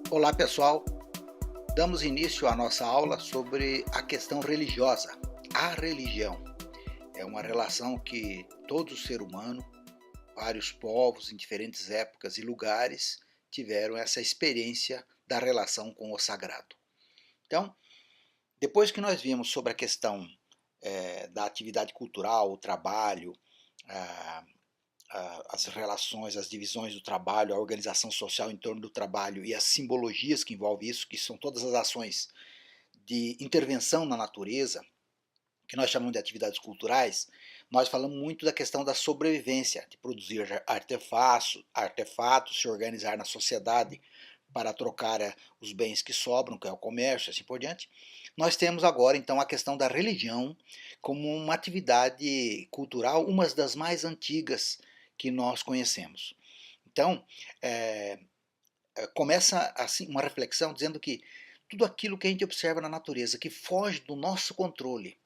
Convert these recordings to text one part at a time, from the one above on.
Olá pessoal, damos início à nossa aula sobre a questão religiosa. A religião é uma relação que todo ser humano, vários povos em diferentes épocas e lugares tiveram essa experiência da relação com o sagrado. Então, depois que nós vimos sobre a questão da atividade cultural, o trabalho, a, as relações, as divisões do trabalho, a organização social em torno do trabalho e as simbologias que envolvem isso, que são todas as ações de intervenção na natureza, que nós chamamos de atividades culturais, nós falamos muito da questão da sobrevivência, de produzir artefatos, se organizar na sociedade para trocar os bens que sobram, que é o comércio, assim por diante. Nós temos agora então a questão da religião como uma atividade cultural, uma das mais antigas que nós conhecemos. Então, começa assim uma reflexão dizendo que tudo aquilo que a gente observa na natureza que foge do nosso controle,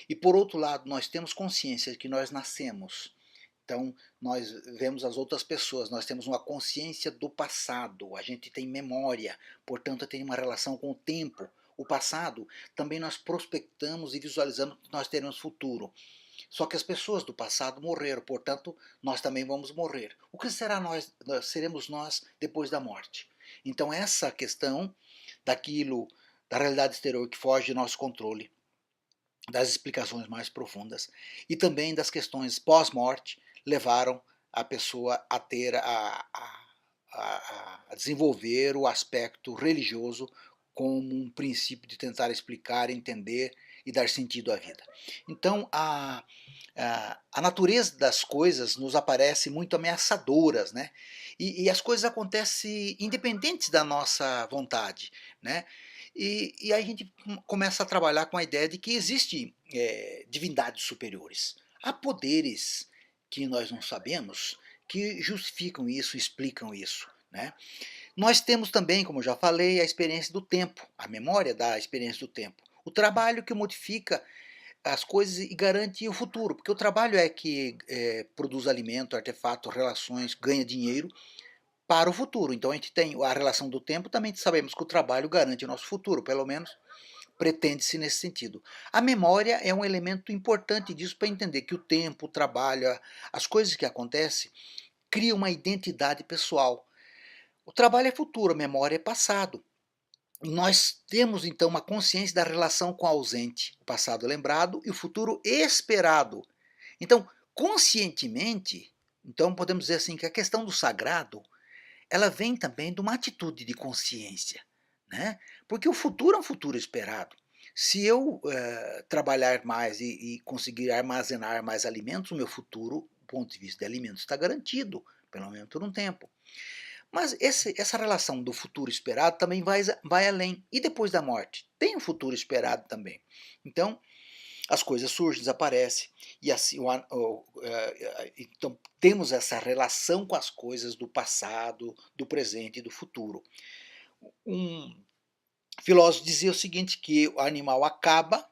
e por outro lado nós temos consciência de que nós nascemos, então nós vemos as outras pessoas, nós temos uma consciência do passado, a gente tem memória, portanto tem uma relação com o tempo, o passado, também nós prospectamos e visualizamos que nós teremos futuro. Só que as pessoas do passado morreram, portanto, nós também vamos morrer. O que será seremos nós depois da morte? Então essa questão daquilo, da realidade exterior que foge do nosso controle, das explicações mais profundas e também das questões pós-morte levaram a pessoa a ter a desenvolver o aspecto religioso como um princípio de tentar explicar, entender e dar sentido à vida. Então a natureza das coisas nos aparece muito ameaçadoras, né? E as coisas acontecem independentes da nossa vontade, né? E aí a gente começa a trabalhar com a ideia de que existem divindades superiores. Há poderes que nós não sabemos que justificam isso, explicam isso, né? Nós temos também, como já falei, a experiência do tempo, a memória da experiência do tempo. O trabalho que modifica as coisas e garante o futuro, porque o trabalho é que produz alimento, artefato, relações, ganha dinheiro para o futuro. Então a gente tem a relação do tempo, também sabemos que o trabalho garante o nosso futuro, pelo menos pretende-se nesse sentido. A memória é um elemento importante disso para entender que o tempo, o trabalho, as coisas que acontecem, criam uma identidade pessoal. O trabalho é futuro, a memória é passado. Nós temos então uma consciência da relação com o ausente, o passado lembrado e o futuro esperado. Então, conscientemente, então podemos dizer assim que a questão do sagrado, ela vem também de uma atitude de consciência, né? Porque o futuro é um futuro esperado. Se eu trabalhar mais e conseguir armazenar mais alimentos, o meu futuro, do ponto de vista de alimentos, está garantido, pelo menos por um tempo. Mas essa relação do futuro esperado também vai além. E depois da morte? Tem um futuro esperado também. Então, as coisas surgem, desaparecem. E assim, então temos essa relação com as coisas do passado, do presente e do futuro. Um filósofo dizia o seguinte, que o animal acaba,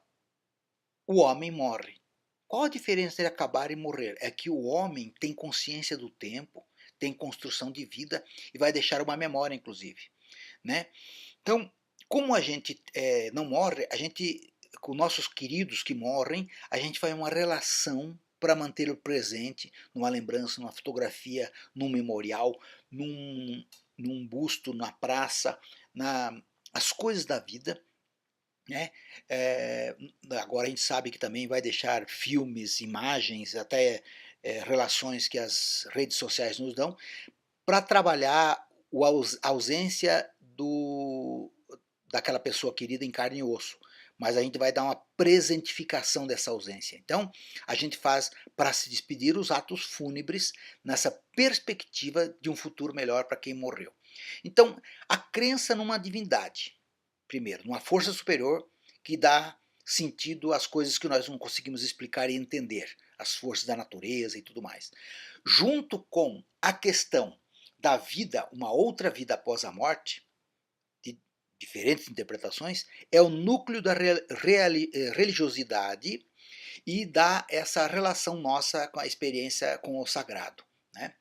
o homem morre. Qual a diferença entre acabar e morrer? É que o homem tem consciência do tempo, tem construção de vida e vai deixar uma memória, inclusive, né? Então, como a gente não morre, a gente, com nossos queridos que morrem, a gente faz uma relação para manter o presente, numa lembrança, numa fotografia, num memorial, num busto na praça, as coisas da vida, né? Agora a gente sabe que também vai deixar filmes, imagens, até relações que as redes sociais nos dão, para trabalhar a ausência daquela pessoa querida em carne e osso. Mas a gente vai dar uma presentificação dessa ausência. Então, a gente faz, para se despedir, os atos fúnebres nessa perspectiva de um futuro melhor para quem morreu. Então, a crença numa divindade, primeiro, numa força superior que dá sentido às coisas que nós não conseguimos explicar e entender, as forças da natureza e tudo mais. Junto com a questão da vida, uma outra vida após a morte, de diferentes interpretações, é o núcleo da religiosidade e dá essa relação nossa com a experiência com o sagrado, né?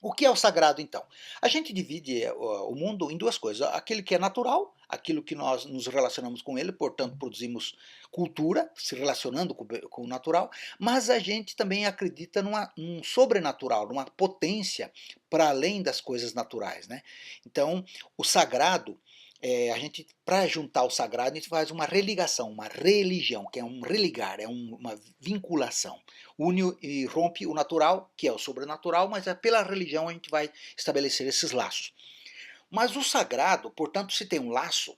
O que é o sagrado, então? A gente divide o mundo em duas coisas: aquele que é natural, aquilo que nós nos relacionamos com ele, portanto produzimos cultura, se relacionando com o natural, mas a gente também acredita num sobrenatural, numa potência para além das coisas naturais, né? Então, o sagrado, a gente, para juntar o sagrado, a gente faz uma religação, uma religião, que é um religar, é uma vinculação. Une e rompe o natural, que é o sobrenatural, mas pela religião a gente vai estabelecer esses laços. Mas o sagrado, portanto, se tem um laço,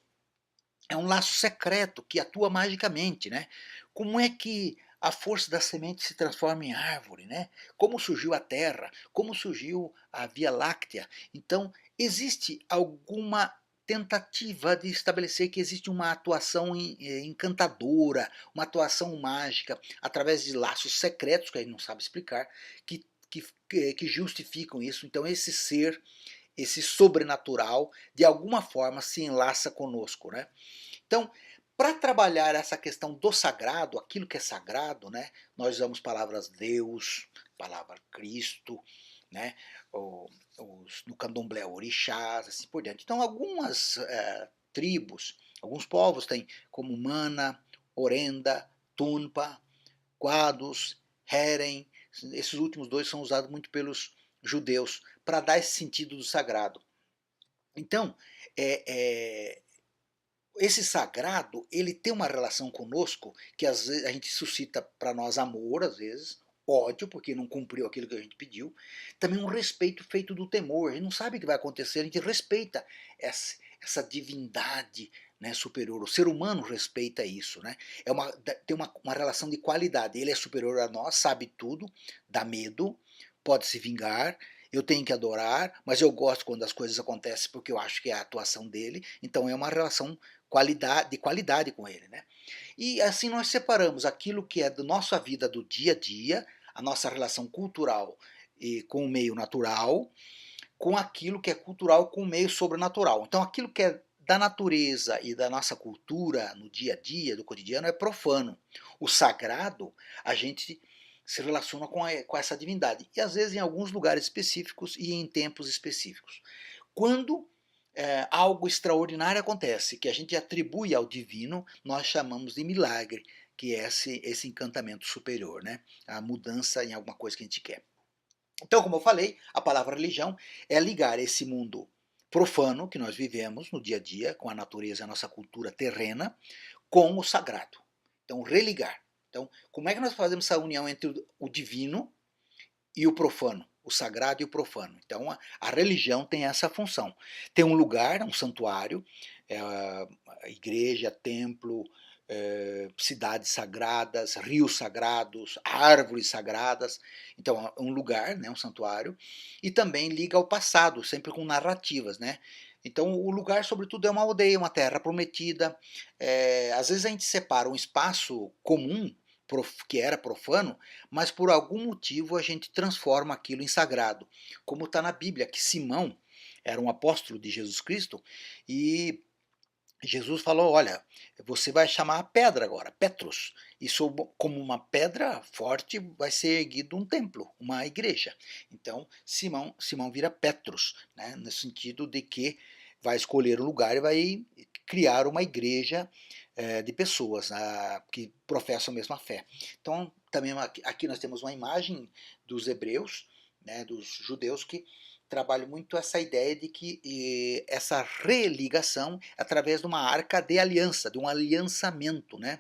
é um laço secreto que atua magicamente, né? Como é que a força da semente se transforma em árvore, né? Como surgiu a Terra, como surgiu a Via Láctea. Então, existe alguma tentativa de estabelecer que existe uma atuação encantadora, uma atuação mágica, através de laços secretos, que a gente não sabe explicar, que justificam isso. Então, esse sobrenatural, de alguma forma se enlaça conosco, né? Então, para trabalhar essa questão do sagrado, aquilo que é sagrado, né, nós usamos palavras Deus, palavra Cristo, né, no candomblé orixás, assim por diante. Então, algumas tribos, alguns povos têm como Mana, Orenda, Tunpa, Quadus, Heren. Esses últimos dois são usados muito pelos judeus para dar esse sentido do sagrado. Então, esse sagrado, ele tem uma relação conosco que às vezes a gente suscita para nós amor, às vezes, ódio, porque não cumpriu aquilo que a gente pediu, também um respeito feito do temor. A gente não sabe o que vai acontecer, a gente respeita essa divindade, né, superior. O ser humano respeita isso, né? Tem uma relação de qualidade. Ele é superior a nós, sabe tudo, dá medo, pode se vingar. Eu tenho que adorar, mas eu gosto quando as coisas acontecem porque eu acho que é a atuação dele. Então é uma relação de qualidade com ele, né? E assim nós separamos aquilo que é da nossa vida do dia a dia, a nossa relação cultural e com o meio natural, com aquilo que é cultural com o meio sobrenatural. Então aquilo que é da natureza e da nossa cultura no dia a dia, do cotidiano, é profano. O sagrado, a gente se relaciona com essa divindade. E às vezes em alguns lugares específicos e em tempos específicos. Quando algo extraordinário acontece, que a gente atribui ao divino, nós chamamos de milagre, que é esse encantamento superior, né? A mudança em alguma coisa que a gente quer. Então, como eu falei, a palavra religião é ligar esse mundo profano que nós vivemos no dia a dia, com a natureza, a nossa cultura terrena, com o sagrado. Então, religar. Então, como é que nós fazemos essa união entre o divino e o profano, o sagrado e o profano? Então, a religião tem essa função. Tem um lugar, um santuário, a igreja, templo, cidades sagradas, rios sagrados, árvores sagradas. Então, é um lugar, né, um santuário, e também liga ao passado, sempre com narrativas, né? Então, o lugar, sobretudo, é uma aldeia, uma terra prometida. Às vezes a gente separa um espaço comum, que era profano, mas por algum motivo a gente transforma aquilo em sagrado. Como está na Bíblia, que Simão era um apóstolo de Jesus Cristo e Jesus falou: olha, você vai chamar a pedra agora, Petros. Isso, como uma pedra forte, vai ser erguido um templo, uma igreja. Então, Simão vira Petros, né, no sentido de que vai escolher um lugar e vai criar uma igreja de pessoas que professam a mesma fé. Então, também aqui nós temos uma imagem dos hebreus, né, dos judeus, que trabalho muito essa ideia de que essa religação através de uma arca de aliança, de um aliançamento, né?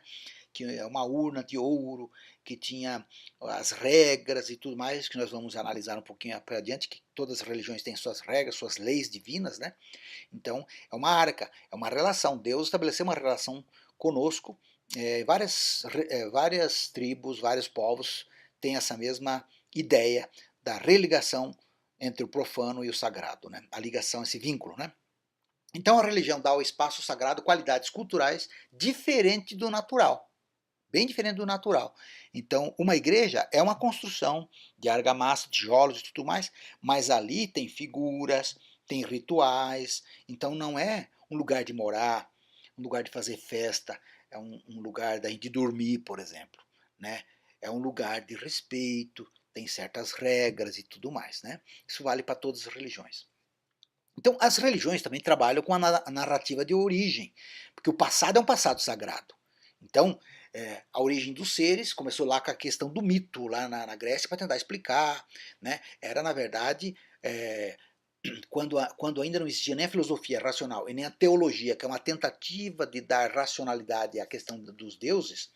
Que é uma urna de ouro, que tinha as regras e tudo mais, que nós vamos analisar um pouquinho para adiante, que todas as religiões têm suas regras, suas leis divinas, né? Então, é uma arca, é uma relação. Deus estabeleceu uma relação conosco. Várias tribos, vários povos têm essa mesma ideia da religação entre o profano e o sagrado, né? A ligação, esse vínculo, né? Então a religião dá ao espaço sagrado qualidades culturais diferentes do natural, bem diferente do natural. Então uma igreja é uma construção de argamassa, tijolos e tudo mais, mas ali tem figuras, tem rituais, então não é um lugar de morar, um lugar de fazer festa, é um lugar da gente dormir, por exemplo, né? É um lugar de respeito, tem certas regras e tudo mais, né? Isso vale para todas as religiões. Então, as religiões também trabalham com a narrativa de origem, porque o passado é um passado sagrado. Então, a origem dos seres começou lá com a questão do mito, lá na Grécia, para tentar explicar. Né? Era, na verdade, quando ainda não existia nem a filosofia racional e nem a teologia, que é uma tentativa de dar racionalidade à questão dos deuses,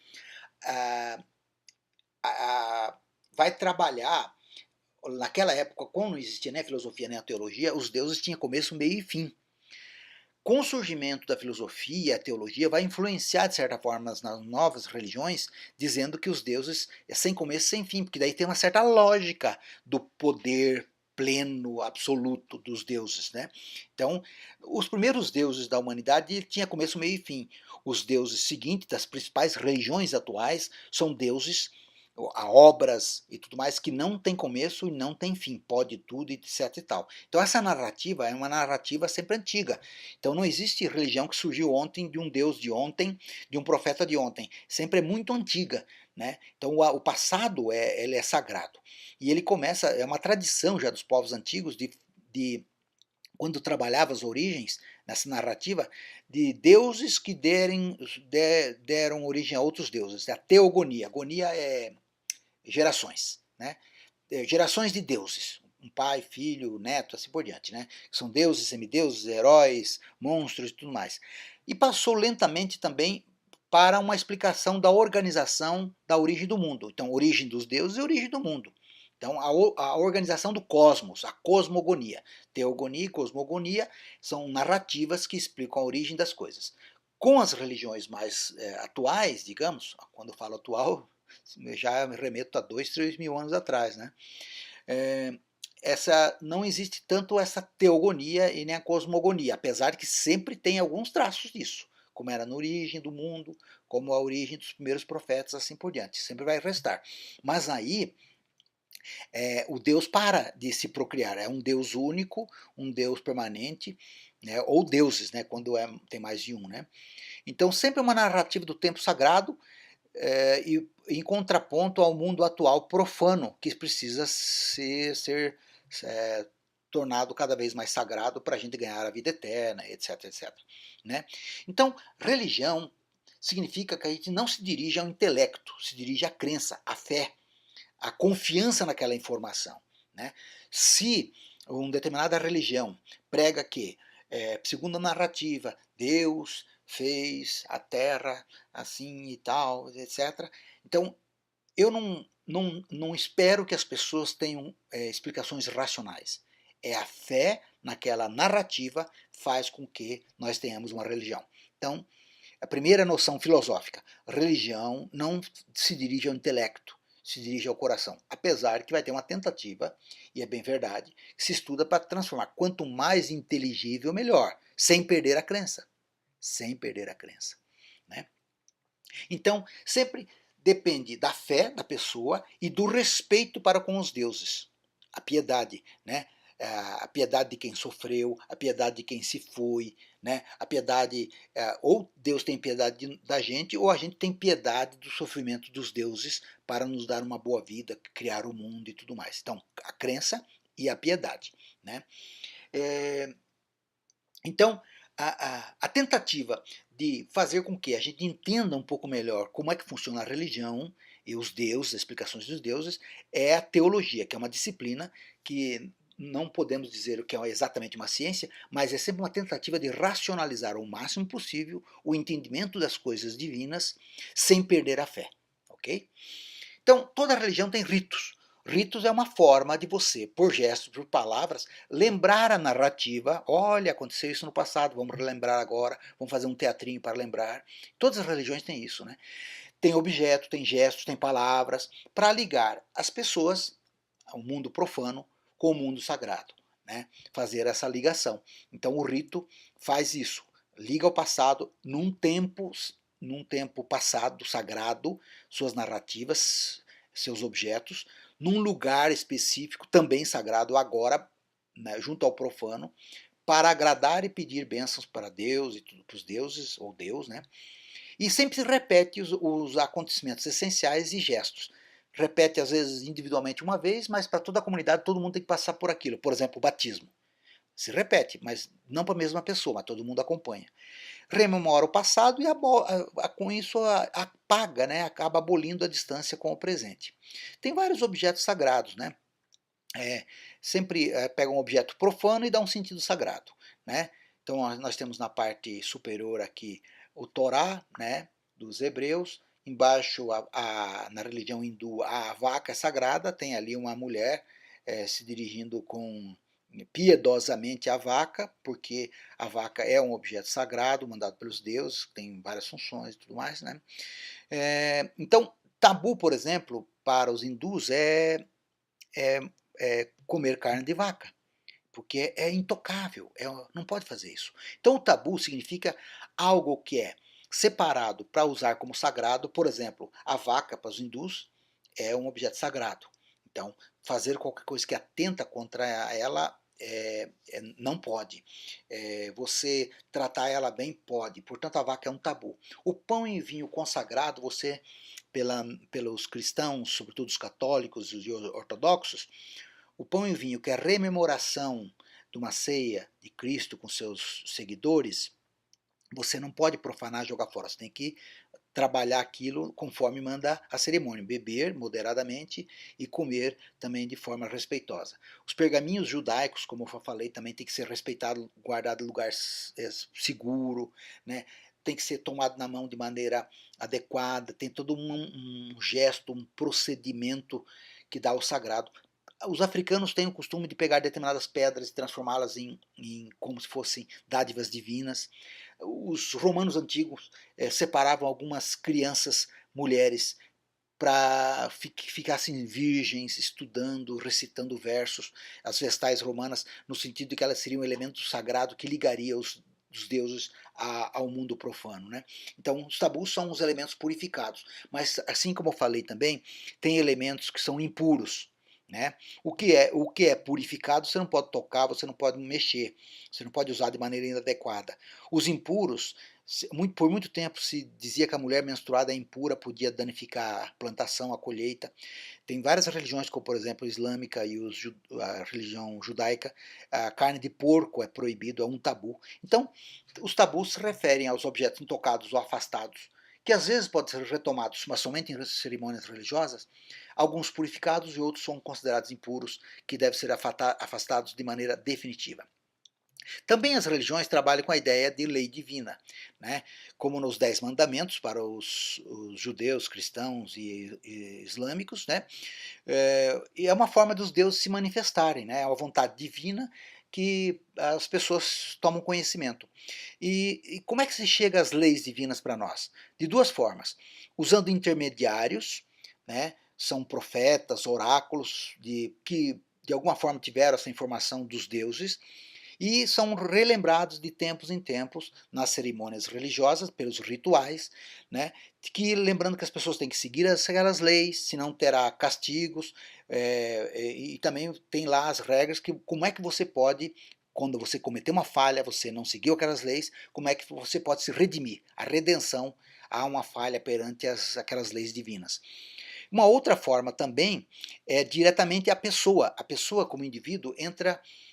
vai trabalhar. Naquela época, quando não existia nem a filosofia nem a teologia, os deuses tinham começo, meio e fim. Com o surgimento da filosofia, a teologia vai influenciar, de certa forma, nas novas religiões, dizendo que os deuses é sem começo, sem fim, porque daí tem uma certa lógica do poder pleno, absoluto dos deuses. Né? Então, os primeiros deuses da humanidade tinham começo, meio e fim. Os deuses seguintes das principais religiões atuais são deuses, a obras e tudo mais que não tem começo e não tem fim, pode tudo, etc e tal. Então essa narrativa é uma narrativa sempre antiga. Então não existe religião que surgiu ontem, de um Deus de ontem, de um profeta de ontem. Sempre é muito antiga. Né? Então o passado ele é sagrado. E ele começa, é uma tradição já dos povos antigos de quando trabalhava as origens, nessa narrativa, de deuses que deram origem a outros deuses. A teogonia. Agonia é gerações, né? Gerações de deuses, um pai, filho, neto, assim por diante, né? São deuses, semideuses, heróis, monstros e tudo mais. E passou lentamente também para uma explicação da organização da origem do mundo. Então, origem dos deuses e origem do mundo. Então, a organização do cosmos, a cosmogonia. Teogonia e cosmogonia são narrativas que explicam a origem das coisas. Com as religiões mais atuais, digamos, quando eu falo atual, eu já me remeto a 2, 3 mil anos atrás. Né? Não existe tanto essa teogonia e nem a cosmogonia, apesar de que sempre tem alguns traços disso, como era na origem do mundo, como a origem dos primeiros profetas, assim por diante. Sempre vai restar. Mas aí o Deus para de se procriar, é um Deus único, um Deus permanente, né, ou deuses, né, quando tem mais de um. Né? Então sempre é uma narrativa do tempo sagrado, e em contraponto ao mundo atual profano, que precisa ser tornado cada vez mais sagrado para a gente ganhar a vida eterna, etc, etc. Né? Então, religião significa que a gente não se dirige ao intelecto, se dirige à crença, à fé, à confiança naquela informação. Né? Se uma determinada religião prega que, segundo a narrativa, Deus fez a terra assim e tal, etc. Então, eu não espero que as pessoas tenham explicações racionais. É a fé naquela narrativa faz com que nós tenhamos uma religião. Então, a primeira noção filosófica, religião não se dirige ao intelecto, se dirige ao coração. Apesar que vai ter uma tentativa, e é bem verdade, que se estuda para transformar. Quanto mais inteligível, melhor, sem perder a crença. Sem perder a crença. Né? Então, sempre depende da fé da pessoa e do respeito para com os deuses. A piedade, né? A piedade de quem sofreu, a piedade de quem se foi, né? A piedade, ou Deus tem piedade da gente, ou a gente tem piedade do sofrimento dos deuses para nos dar uma boa vida, criar o mundo e tudo mais. Então, a crença e a piedade. Né? Então, a tentativa de fazer com que a gente entenda um pouco melhor como é que funciona a religião e os deuses, as explicações dos deuses, é a teologia, que é uma disciplina que não podemos dizer o que é exatamente uma ciência, mas é sempre uma tentativa de racionalizar o máximo possível o entendimento das coisas divinas sem perder a fé. Ok? Então, toda religião tem ritos. Ritos é uma forma de você, por gestos, por palavras, lembrar a narrativa. Olha, aconteceu isso no passado, vamos relembrar agora, vamos fazer um teatrinho para lembrar. Todas as religiões têm isso. Né? Tem objetos, tem gestos, tem palavras, para ligar as pessoas ao mundo profano com o mundo sagrado. Né? Fazer essa ligação. Então o rito faz isso, liga ao passado num tempo passado sagrado, suas narrativas, seus objetos, num lugar específico, também sagrado agora, né, junto ao profano, para agradar e pedir bênçãos para Deus e tudo para os deuses, ou Deus, né? E sempre se repete os acontecimentos essenciais e gestos. repete às vezes individualmente uma vez, mas para toda a comunidade todo mundo tem que passar por aquilo. Por exemplo, o batismo. Se repete, mas não para a mesma pessoa, mas todo mundo acompanha. Rememora o passado e com isso apaga, né, acaba abolindo a distância com o presente. Tem vários objetos sagrados, né? Sempre pega um objeto profano e dá um sentido sagrado, né? Então nós temos na parte superior aqui o Torá, né, dos hebreus. Embaixo, na religião hindu, a vaca é sagrada, tem ali uma mulher se dirigindo piedosamente à vaca, porque a vaca é um objeto sagrado, mandado pelos deuses, tem várias funções e tudo mais, né? Então, tabu, por exemplo, para os hindus é comer carne de vaca, porque é intocável, não pode fazer isso. Então o tabu significa algo que é separado para usar como sagrado. Por exemplo, a vaca para os hindus é um objeto sagrado. Então fazer qualquer coisa que atenta contra ela não pode. Você tratar ela bem pode, portanto a vaca é um tabu. O pão e vinho consagrado, pelos cristãos, sobretudo os católicos e os ortodoxos, o pão e vinho, que é a rememoração de uma ceia de Cristo com seus seguidores, você não pode profanar e jogar fora. Você tem que trabalhar aquilo conforme manda a cerimônia, beber moderadamente e comer também de forma respeitosa. Os pergaminhos judaicos, como eu falei, também tem que ser respeitado, guardado em lugar seguro, né? Tem que ser tomado na mão de maneira adequada, tem todo um gesto, um procedimento que dá ao sagrado. Os africanos têm o costume de pegar determinadas pedras e transformá-las como se fossem dádivas divinas. Os romanos antigos separavam algumas crianças mulheres para que ficassem virgens, estudando, recitando versos, as vestais romanas, no sentido de que elas seriam um elemento sagrado que ligaria os deuses ao mundo profano, né? Então os tabus são os elementos purificados, mas assim como eu falei também, tem elementos que são impuros, né? O que é purificado você não pode tocar, você não pode mexer, você não pode usar de maneira inadequada. Os impuros, por muito tempo se dizia que a mulher menstruada é impura, podia danificar a plantação, a colheita. Tem várias religiões, como por exemplo a islâmica e a religião judaica, a carne de porco é proibido, é um tabu. Então, os tabus se referem aos objetos intocados ou afastados, que às vezes podem ser retomados, mas somente em cerimônias religiosas, alguns purificados e outros são considerados impuros, que devem ser afastados de maneira definitiva. Também as religiões trabalham com a ideia de lei divina, né? Como nos 10 mandamentos para os judeus, cristãos e islâmicos, né? E é uma forma dos deuses se manifestarem, né? É uma vontade divina que as pessoas tomam conhecimento. E como é que se chega às leis divinas para nós? De duas formas: usando intermediários, né? São profetas, oráculos, que de alguma forma tiveram essa informação dos deuses, e são relembrados de tempos em tempos nas cerimônias religiosas, pelos rituais, né? Lembrando que as pessoas têm que seguir aquelas leis, senão terá castigos, e também tem lá as regras que como é que você pode, quando você cometer uma falha, você não seguiu aquelas leis, como é que você pode se redimir. A redenção a uma falha perante aquelas leis divinas. Uma outra forma também é diretamente a pessoa. A pessoa, como indivíduo,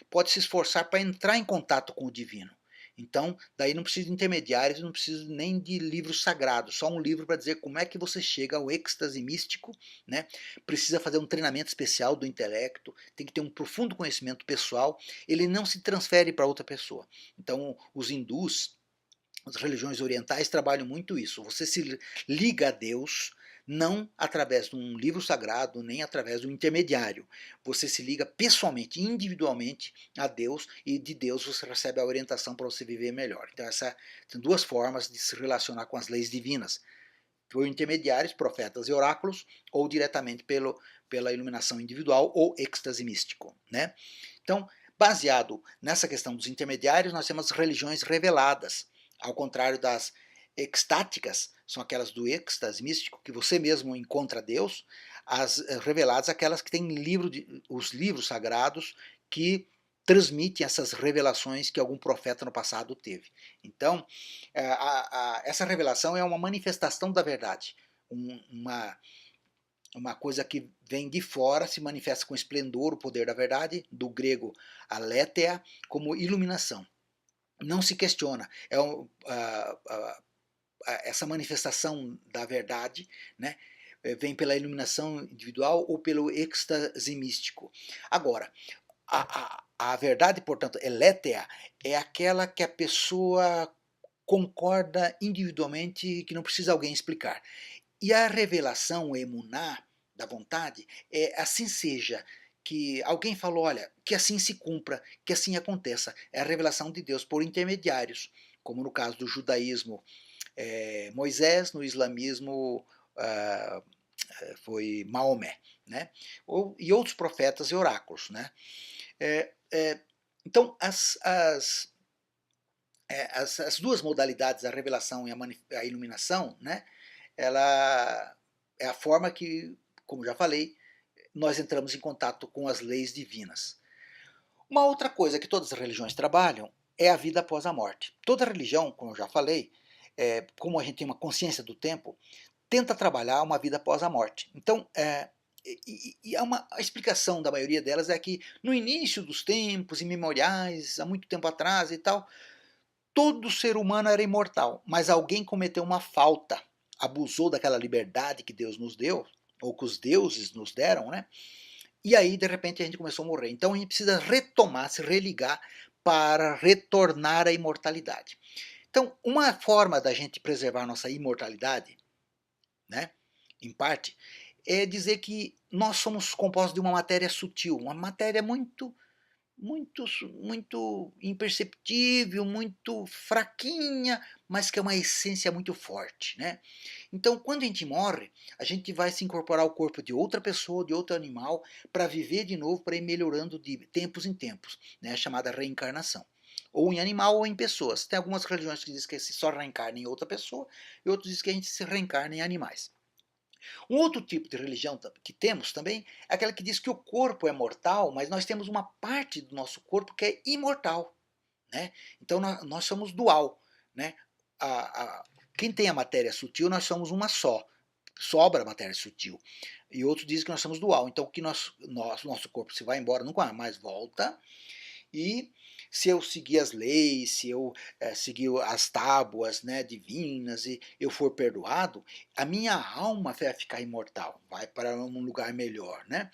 pode se esforçar para entrar em contato com o divino. Então, daí não precisa de intermediários, não precisa nem de livros sagrados, só um livro para dizer como é que você chega ao êxtase místico, né? Precisa fazer um treinamento especial do intelecto, tem que ter um profundo conhecimento pessoal, ele não se transfere para outra pessoa. Então, os hindus, as religiões orientais trabalham muito isso. Você se liga a Deus não através de um livro sagrado, nem através de um intermediário. Você se liga pessoalmente, individualmente a Deus, e de Deus você recebe a orientação para você viver melhor. Então são duas formas de se relacionar com as leis divinas: por intermediários, profetas e oráculos, ou diretamente pela iluminação individual ou êxtase místico, né? Então, baseado nessa questão dos intermediários, nós temos religiões reveladas. Ao contrário das extáticas, são aquelas do êxtase místico, que você mesmo encontra Deus. As reveladas, aquelas que têm os livros sagrados que transmitem essas revelações que algum profeta no passado teve. Então, essa revelação é uma manifestação da verdade, uma uma coisa que vem de fora, se manifesta com esplendor, o poder da verdade, do grego aletheia, como iluminação. Não se questiona, essa manifestação da verdade, né, vem pela iluminação individual ou pelo êxtase místico. Agora, a verdade, portanto, elétea, é aquela que a pessoa concorda individualmente, que não precisa alguém explicar. E a revelação, o emuná, da vontade, é assim seja, que alguém falou, olha, que assim se cumpra, que assim aconteça. É a revelação de Deus por intermediários, como no caso do judaísmo, Moisés, no islamismo ah, foi Maomé, né? E outros profetas e oráculos, né? É, é, então, as duas modalidades, a revelação e a iluminação, né? Ela é a forma que, como já falei, nós entramos em contato com as leis divinas. Uma outra coisa que todas as religiões trabalham é a vida após a morte. Toda religião, como eu já falei, como a gente tem uma consciência do tempo, tenta trabalhar uma vida após a morte. Então, a explicação da maioria delas é que no início dos tempos imemoriais, há muito tempo atrás e tal, todo ser humano era imortal, mas alguém cometeu uma falta, abusou daquela liberdade que Deus nos deu, ou que os deuses nos deram, né? E aí, de repente, a gente começou a morrer. Então a gente precisa retomar, se religar para retornar à imortalidade. Então, uma forma da gente preservar nossa imortalidade, né, em parte, é dizer que nós somos compostos de uma matéria sutil, uma matéria muito, muito imperceptível, muito fraquinha, mas que é uma essência muito forte, né? Então, quando a gente morre, a gente vai se incorporar ao corpo de outra pessoa, de outro animal, para viver de novo, para ir melhorando de tempos em tempos, né? A chamada reencarnação. Ou em animal ou em pessoas. Tem algumas religiões que dizem que se só reencarna em outra pessoa, e outros dizem que a gente se reencarna em animais. Um outro tipo de religião que temos também é aquela que diz que o corpo é mortal, mas nós temos uma parte do nosso corpo que é imortal, né? Então nós somos dual, né? Quem tem a matéria sutil, nós somos uma só. Sobra a matéria sutil. E outros dizem que nós somos dual. Então que nosso corpo se vai embora, nunca mais volta. E se eu seguir as leis, se eu seguir as tábuas, né, divinas, e eu for perdoado, a minha alma vai ficar imortal, vai para um lugar melhor, né?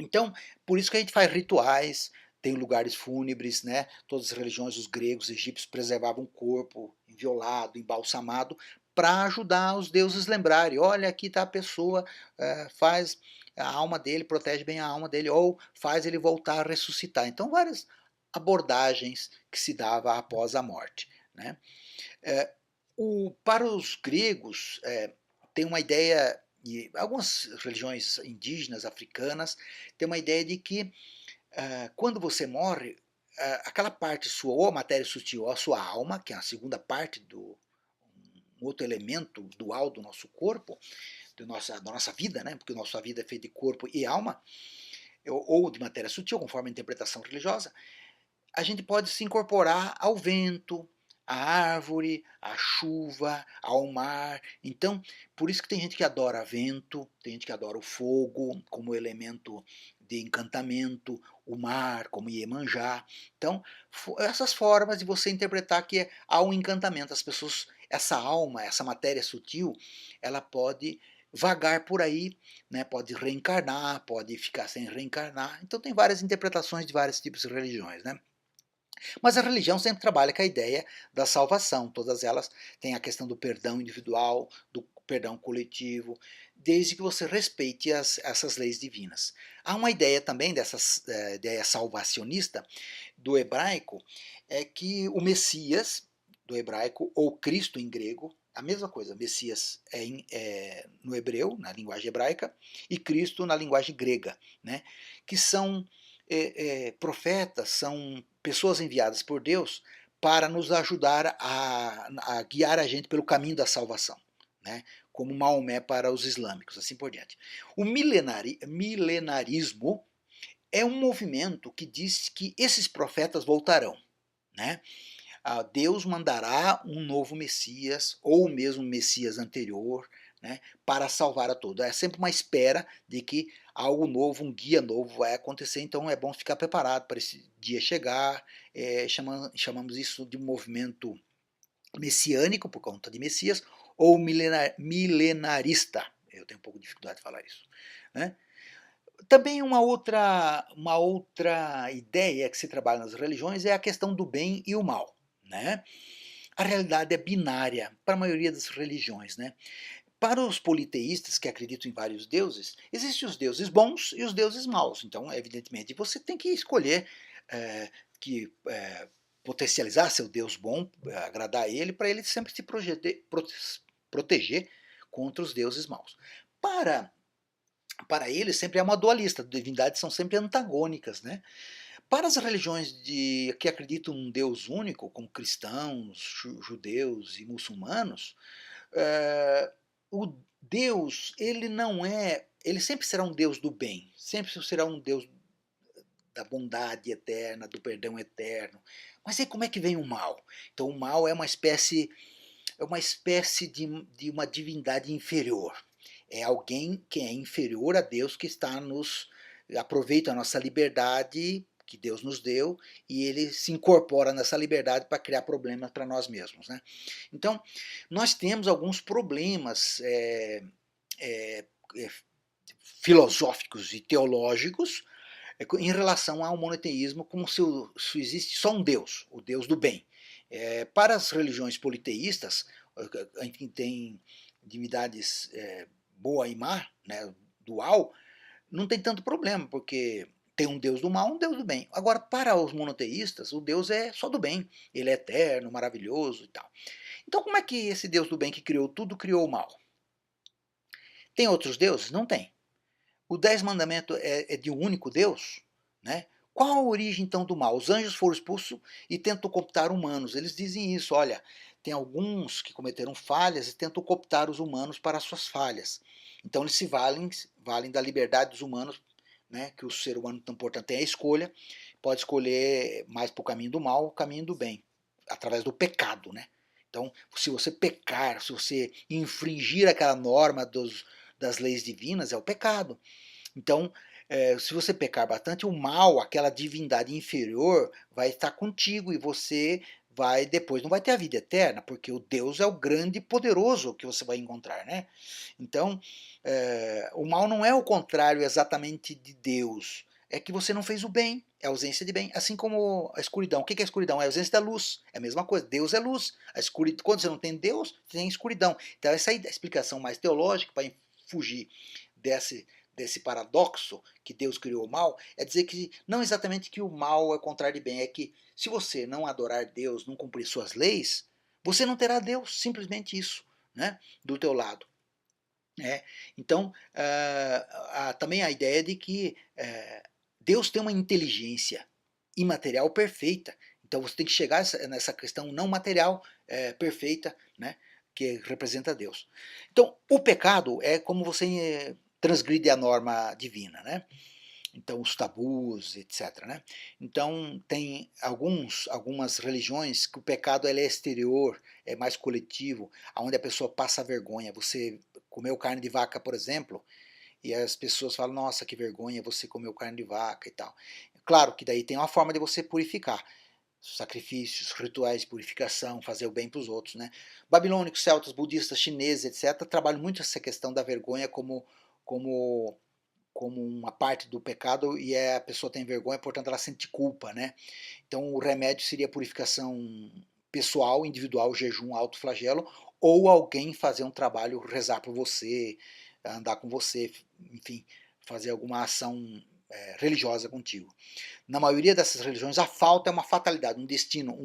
Então, por isso que a gente faz rituais, tem lugares fúnebres, né? Todas as religiões, os gregos, os egípcios preservavam o corpo inviolado, embalsamado, para ajudar os deuses a lembrarem, olha, aqui está a pessoa, faz a alma dele, protege bem a alma dele, ou faz ele voltar a ressuscitar. Então, várias abordagens que se dava após a morte, né? Para os gregos, tem uma ideia, e algumas religiões indígenas, africanas, tem uma ideia de que quando você morre, aquela parte sua, ou a matéria sutil, ou a sua alma, que é a segunda parte do um outro elemento dual do nosso corpo, da nossa vida, né? Porque a nossa vida é feita de corpo e alma, ou de matéria sutil, conforme a interpretação religiosa, a gente pode se incorporar ao vento, à árvore, à chuva, ao mar. Então, por isso que tem gente que adora vento, tem gente que adora o fogo como elemento de encantamento, o mar como Iemanjá. Então, essas formas de você interpretar que há um encantamento. As pessoas, essa alma, essa matéria sutil, ela pode vagar por aí, né? Pode reencarnar, pode ficar sem reencarnar. Então tem várias interpretações de vários tipos de religiões, né? Mas a religião sempre trabalha com a ideia da salvação. Todas elas têm a questão do perdão individual, do perdão coletivo, desde que você respeite essas leis divinas. Há uma ideia também dessa ideia salvacionista do hebraico, é que o Messias, do hebraico, ou Cristo em grego, a mesma coisa, Messias no hebreu, na linguagem hebraica, e Cristo na linguagem grega, né? Que são profetas, são pessoas enviadas por Deus para nos ajudar a guiar a gente pelo caminho da salvação, né? Como Maomé para os islâmicos, assim por diante. O milenarismo é um movimento que diz que esses profetas voltarão, né? Deus mandará um novo Messias, ou mesmo um Messias anterior, né, para salvar a todos. É sempre uma espera de que algo novo, um guia novo vai acontecer, então é bom ficar preparado para esse dia chegar. Chamamos isso de um movimento messiânico, por conta de Messias, ou milenarista. Eu tenho um pouco de dificuldade de falar isso, né? Também uma outra ideia que se trabalha nas religiões é a questão do bem e o mal, né? A realidade é binária para a maioria das religiões, né? Para os politeístas que acreditam em vários deuses, existem os deuses bons e os deuses maus. Então, evidentemente, você tem que escolher é, que potencializar seu Deus bom, agradar ele, para ele sempre se proteger contra os deuses maus. Para ele sempre é uma dualista, divindades são sempre antagônicas, né? Para as religiões que acreditam num Deus único, como cristãos, judeus e muçulmanos, o Deus, ele não é, ele sempre será um Deus do bem, sempre será um Deus da bondade eterna, do perdão eterno. Mas aí como é que vem o mal? Então o mal é uma espécie de uma divindade inferior. É alguém que é inferior a Deus, que está aproveita a nossa liberdade que Deus nos deu e ele se incorpora nessa liberdade para criar problemas para nós mesmos, né? Então, nós temos alguns problemas é, filosóficos e teológicos em relação ao monoteísmo, como se existe só um Deus, o Deus do bem. Para as religiões politeístas, que tem divindades boa e má, né, dual, não tem tanto problema, porque tem um Deus do mal, um Deus do bem. Agora, para os monoteístas, o Deus é só do bem, ele é eterno, maravilhoso e tal. Então, como é que esse Deus do bem que criou tudo criou o mal? Tem outros deuses? Não tem. O 10 mandamentos é de um único Deus, né? Qual a origem então do mal? Os anjos foram expulsos e tentam cooptar humanos. Eles dizem isso, olha, tem alguns que cometeram falhas e tentam cooptar os humanos para as suas falhas. Então eles se valem da liberdade dos humanos, né? Que o ser humano, então, portanto, tem a escolha, pode escolher mais para o caminho do mal ou o caminho do bem, através do pecado, né? Então, se você pecar, se você infringir aquela norma das leis divinas, é o pecado. Então, se você pecar bastante, o mal, aquela divindade inferior, vai estar contigo e você depois não vai ter a vida eterna, porque o Deus é o grande e poderoso que você vai encontrar, né? Então, o mal não é o contrário exatamente de Deus, é que você não fez o bem, é a ausência de bem, assim como a escuridão. O que é a escuridão? É a ausência da luz, é a mesma coisa, Deus é luz. Quando você não tem Deus, você tem escuridão. Então essa é a explicação mais teológica para fugir desse paradoxo que Deus criou o mal, é dizer que não exatamente que o mal é contrário de bem, é que se você não adorar Deus, não cumprir suas leis, você não terá Deus, simplesmente isso, né, do teu lado. Então, há também a ideia de que Deus tem uma inteligência imaterial perfeita. Então você tem que chegar nessa questão não material perfeita, né, que representa Deus. Então, o pecado é como você transgride a norma divina, né? Então, os tabus, etc. Né? Então, tem algumas religiões que o pecado é exterior, é mais coletivo, onde a pessoa passa vergonha. Você comeu carne de vaca, por exemplo, e as pessoas falam, nossa, que vergonha, você comeu carne de vaca e tal. Claro que daí tem uma forma de você purificar. Sacrifícios, rituais de purificação, fazer o bem para os outros. Né? Babilônicos, celtas, budistas, chineses, etc., trabalham muito essa questão da vergonha como como uma parte do pecado e a pessoa tem vergonha, portanto ela sente culpa, né? Então o remédio seria a purificação pessoal, individual, jejum, autoflagelo, ou alguém fazer um trabalho, rezar por você, andar com você, enfim, fazer alguma ação religiosa contigo. Na maioria dessas religiões, a falta é uma fatalidade, um destino,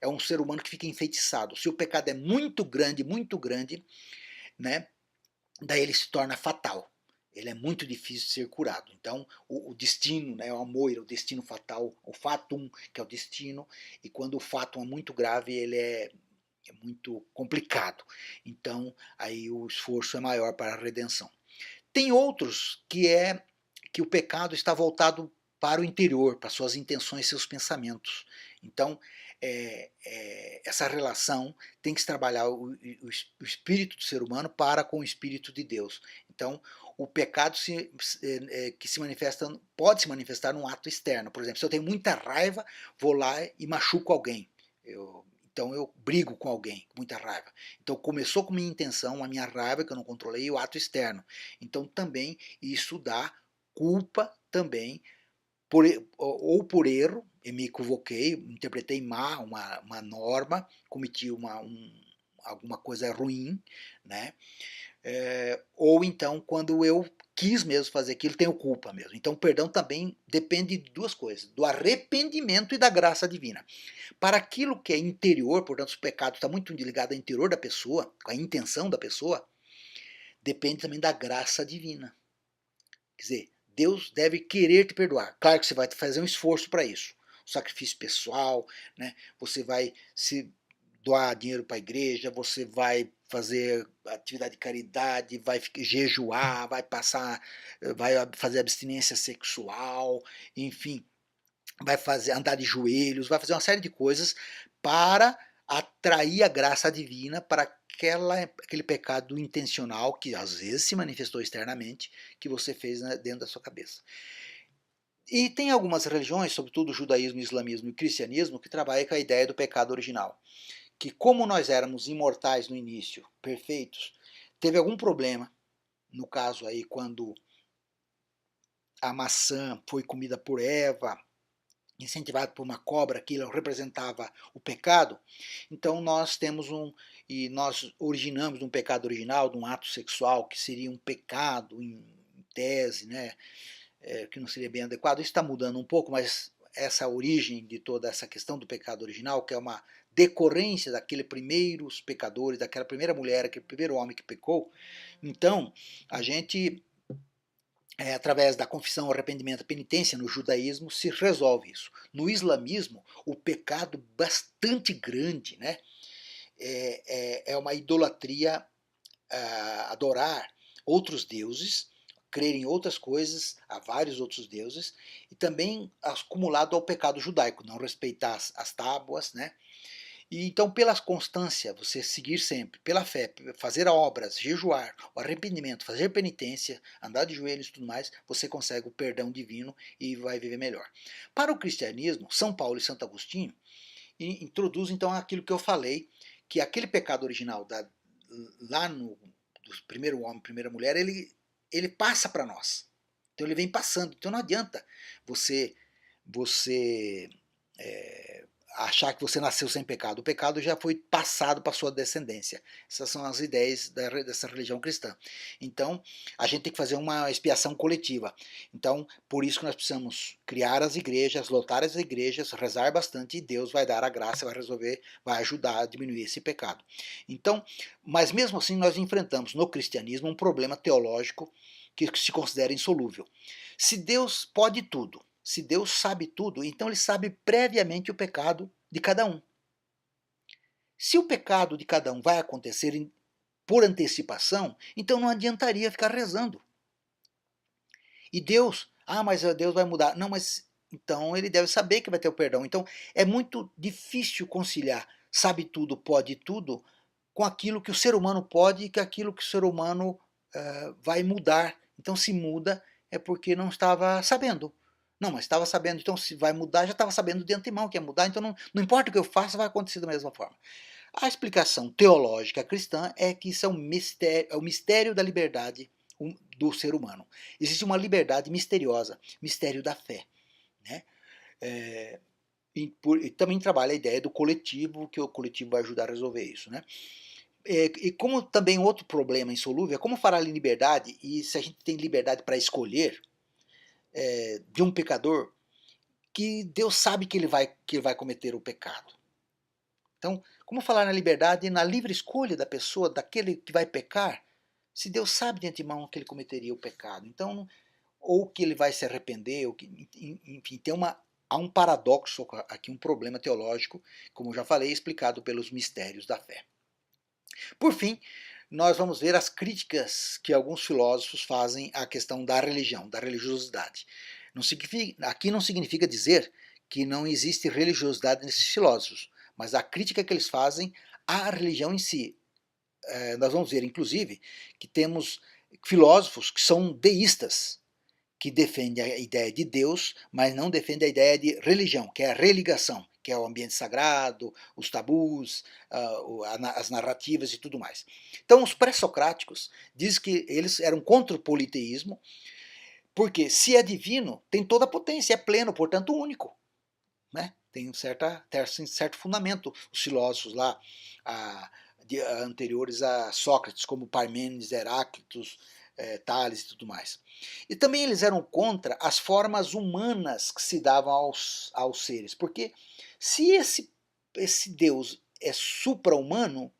é um ser humano que fica enfeitiçado. Se o pecado é muito grande, né, daí ele se torna fatal. Ele é muito difícil de ser curado. Então, o destino, né, o amor, o destino fatal, o fatum, que é o destino, e quando o fatum é muito grave, ele é muito complicado. Então, aí o esforço é maior para a redenção. Tem outros que o pecado está voltado para o interior, para suas intenções, seus pensamentos. Então, essa relação tem que se trabalhar o espírito do ser humano para com o espírito de Deus. Então, o pecado que se manifesta, pode se manifestar num ato externo. Por exemplo, se eu tenho muita raiva, vou lá e machuco alguém. Então eu brigo com alguém, com muita raiva. Então começou com minha intenção, a minha raiva que eu não controlei, e o ato externo. Então também isso dá culpa também, ou por erro, eu me equivoquei, interpretei mal uma norma, cometi alguma coisa ruim, né? Ou então quando eu quis mesmo fazer aquilo, tenho culpa mesmo. Então o perdão também depende de duas coisas, do arrependimento e da graça divina. Para aquilo que é interior, portanto o pecado está muito ligado ao interior da pessoa, com a intenção da pessoa, depende também da graça divina. Quer dizer, Deus deve querer te perdoar. Claro que você vai fazer um esforço para isso. Um sacrifício pessoal, né? Você vai se doar dinheiro para a igreja, você vai fazer atividade de caridade, vai jejuar, vai fazer abstinência sexual, enfim, vai andar de joelhos, vai fazer uma série de coisas para atrair a graça divina para aquele pecado intencional que às vezes se manifestou externamente, que você fez dentro da sua cabeça. E tem algumas religiões, sobretudo o judaísmo, o islamismo e o cristianismo, que trabalham com a ideia do pecado original. Que como nós éramos imortais no início, perfeitos, teve algum problema, no caso aí quando a maçã foi comida por Eva, incentivado por uma cobra, que representava o pecado. Então nós nós originamos um pecado original, de um ato sexual que seria um pecado em tese, né, que não seria bem adequado. Isso está mudando um pouco, mas essa origem de toda essa questão do pecado original, que é uma decorrência daqueles primeiros pecadores, daquela primeira mulher, aquele primeiro homem que pecou. Então a gente através da confissão, arrependimento, penitência no judaísmo se resolve isso. No islamismo, o pecado bastante grande, né, é uma idolatria, adorar outros deuses, crer em outras coisas, a vários outros deuses, e também acumulado ao pecado judaico, não respeitar as tábuas, né? E então, pela constância, você seguir sempre, pela fé, fazer obras, jejuar, o arrependimento, fazer penitência, andar de joelhos e tudo mais, você consegue o perdão divino e vai viver melhor. Para o cristianismo, São Paulo e Santo Agostinho introduzem então aquilo que eu falei, que aquele pecado original lá do primeiro homem, primeira mulher, ele passa para nós. Então ele vem passando. Então não adianta você achar que você nasceu sem pecado. O pecado já foi passado para a sua descendência. Essas são as ideias dessa religião cristã. Então, a gente tem que fazer uma expiação coletiva. Então, por isso que nós precisamos criar as igrejas, lotar as igrejas, rezar bastante, e Deus vai dar a graça, vai resolver, vai ajudar a diminuir esse pecado. Então, mas mesmo assim nós enfrentamos no cristianismo um problema teológico que se considera insolúvel. Se Deus pode tudo, se Deus sabe tudo, então ele sabe previamente o pecado de cada um. Se o pecado de cada um vai acontecer por antecipação, então não adiantaria ficar rezando. E Deus, mas Deus vai mudar. Não, mas então ele deve saber que vai ter o perdão. Então é muito difícil conciliar sabe tudo, pode tudo, com aquilo que o ser humano pode e com aquilo que o ser humano vai mudar. Então se muda é porque não estava sabendo. Não, mas estava sabendo, então se vai mudar, já estava sabendo de antemão que ia mudar, então não importa o que eu faça, vai acontecer da mesma forma. A explicação teológica cristã é que isso é o mistério da liberdade do ser humano. Existe uma liberdade misteriosa, mistério da fé, né? E também trabalha a ideia do coletivo, que o coletivo vai ajudar a resolver isso, né? E como também outro problema insolúvel é como falar em liberdade, e se a gente tem liberdade para escolher de um pecador que Deus sabe que ele vai cometer o pecado. Então, como falar na liberdade e na livre escolha da pessoa, daquele que vai pecar, se Deus sabe de antemão que ele cometeria o pecado? Então, ou que ele vai se arrepender, ou que, enfim, há um paradoxo aqui, um problema teológico, como eu já falei, explicado pelos mistérios da fé. Por fim, nós vamos ver as críticas que alguns filósofos fazem à questão da religião, da religiosidade. Aqui não significa dizer que não existe religiosidade nesses filósofos, mas a crítica que eles fazem à religião em si. Nós vamos ver, inclusive, que temos filósofos que são deístas, que defendem a ideia de Deus, mas não defendem a ideia de religião, que é a religação, que é o ambiente sagrado, os tabus, as narrativas e tudo mais. Então, os pré-socráticos dizem que eles eram contra o politeísmo, porque se é divino, tem toda a potência, é pleno, portanto único. Né? Tem um certo fundamento. Os filósofos lá, anteriores a Sócrates, como Parmênides, Heráclitos, Tales e tudo mais. E também eles eram contra as formas humanas que se davam aos seres, porque se esse Deus é supra-humano,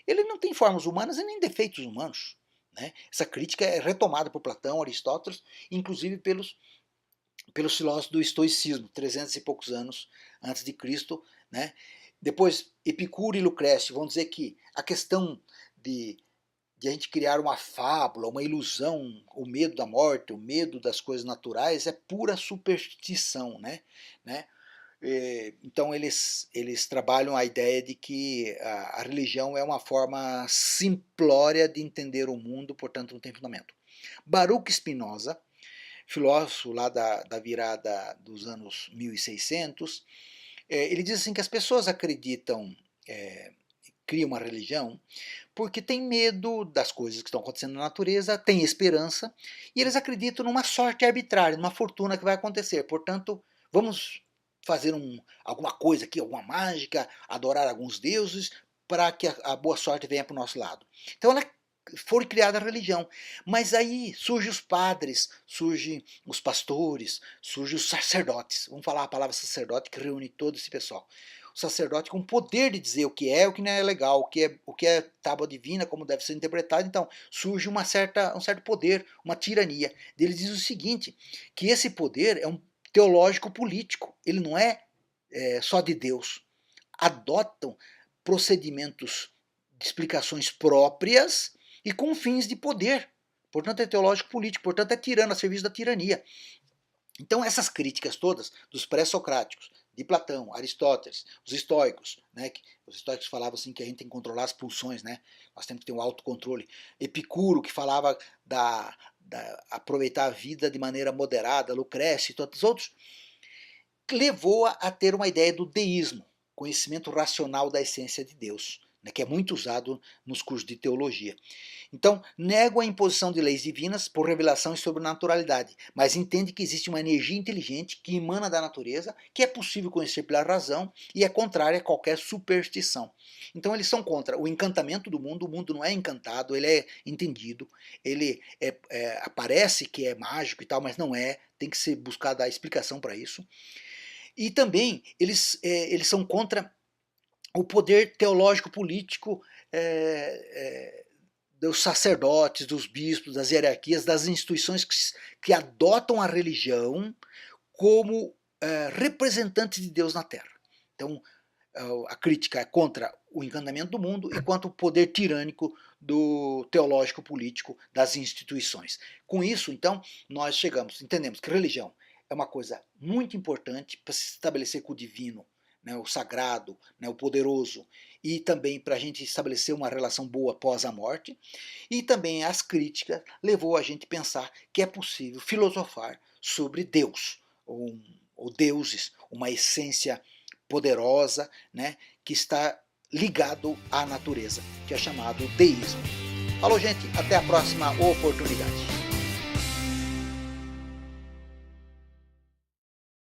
ele não tem formas humanas e nem defeitos humanos. Né? Essa crítica é retomada por Platão, Aristóteles, inclusive pelos filósofos do estoicismo, 300 e poucos anos antes de Cristo. Né? Depois, Epicuro e Lucrécio vão dizer que a questão de a gente criar uma fábula, uma ilusão, o medo da morte, o medo das coisas naturais, é pura superstição. Né? Então eles trabalham a ideia de que a religião é uma forma simplória de entender o mundo, portanto não tem fundamento. Baruch Spinoza, filósofo lá da virada dos anos 1600, ele diz assim que as pessoas acreditam, criam uma religião porque tem medo das coisas que estão acontecendo na natureza, tem esperança, e eles acreditam numa sorte arbitrária, numa fortuna que vai acontecer. Portanto, vamos fazer alguma coisa aqui, alguma mágica, adorar alguns deuses, para que a boa sorte venha para o nosso lado. Então ela foi criada a religião, mas aí surgem os padres, surgem os pastores, surgem os sacerdotes. Vamos falar a palavra sacerdote que reúne todo esse pessoal. O sacerdote com o poder de dizer o que é, o que não é legal, o que é tábua divina, como deve ser interpretado. Então surge um certo poder, uma tirania. Ele diz o seguinte, que esse poder é um teológico político, ele não é só de Deus. Adotam procedimentos de explicações próprias e com fins de poder. Portanto é teológico político, portanto é tirano, a serviço da tirania. Então essas críticas todas dos pré-socráticos, de Platão, Aristóteles, os estoicos, né, os estoicos falavam assim que a gente tem que controlar as pulsões, né, nós temos que ter um autocontrole. Epicuro, que falava aproveitar a vida de maneira moderada, Lucrécio e tantos outros, levou a ter uma ideia do deísmo, conhecimento racional da essência de Deus, né, que é muito usado nos cursos de teologia. Então, negam a imposição de leis divinas por revelação e sobrenaturalidade, mas entende que existe uma energia inteligente que emana da natureza, que é possível conhecer pela razão e é contrária a qualquer superstição. Então eles são contra o encantamento do mundo. O mundo não é encantado, ele é entendido, ele aparece que é mágico e tal, mas não é, tem que ser buscada a explicação para isso. E também eles são contra o poder teológico político dos sacerdotes, dos bispos, das hierarquias, das instituições que adotam a religião como representante de Deus na Terra. Então a crítica é contra o encantamento do mundo e contra o poder tirânico do teológico político das instituições. Com isso, então, nós entendemos que religião é uma coisa muito importante para se estabelecer com o divino, né, o sagrado, né, o poderoso, e também para a gente estabelecer uma relação boa após a morte. E também as críticas levou a gente a pensar que é possível filosofar sobre Deus, ou deuses, uma essência poderosa, né, que está ligado à natureza, que é chamado deísmo. Falou, gente, até a próxima oportunidade.